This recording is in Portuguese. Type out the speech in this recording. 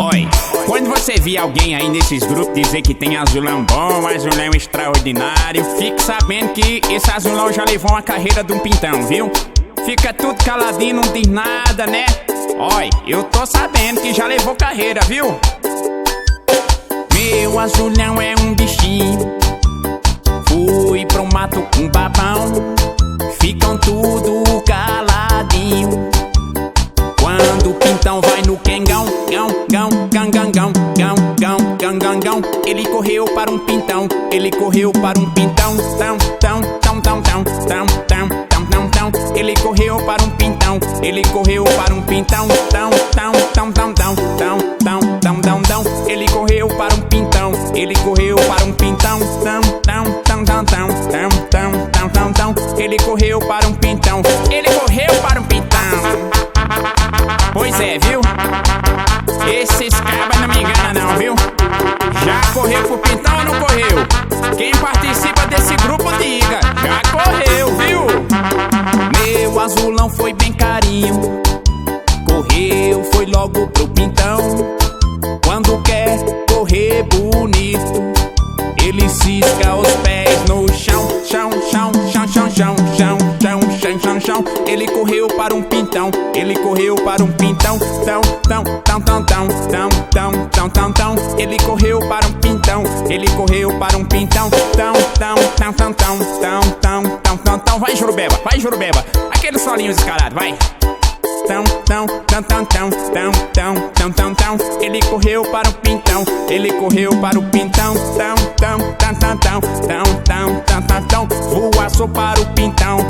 Oi, quando você vê alguém aí nesses grupos dizer que tem azulão bom, azulão extraordinário, fique sabendo que esse azulão já levou uma carreira de um pintão, viu? Fica tudo caladinho, não diz nada, né? Oi, eu tô sabendo que já levou carreira, viu? Meu azulão é um bichinho, fui pro mato com babão, ficam tudo caladinho. Quando o pintão vai no quengão, ele correu para um pintão, ele correu para um pintão, ele correu para um pintão, ele correu para um pintão, ele correu para um pintão, ele correu para um pintão, ele correu para um pintão, ele correu para um pintão. Pois é, viu? Esses cabas não me enganam não, viu? Já correu pro pintão ou não correu? Quem participa desse grupo diga, já correu, viu? Meu azulão foi bem carinho, correu, foi logo pro pintão. Quando quer correr bonito, ele cisca os pés no chão, chão. Ele correu para um pintão, ele correu para um pintão, ele correu para um pintão, ele correu para um pintão, vai Jurubeba, aquele solinho descarado, vai. Ele correu para o pintão, ele correu para o pintão, voaçou para o pintão.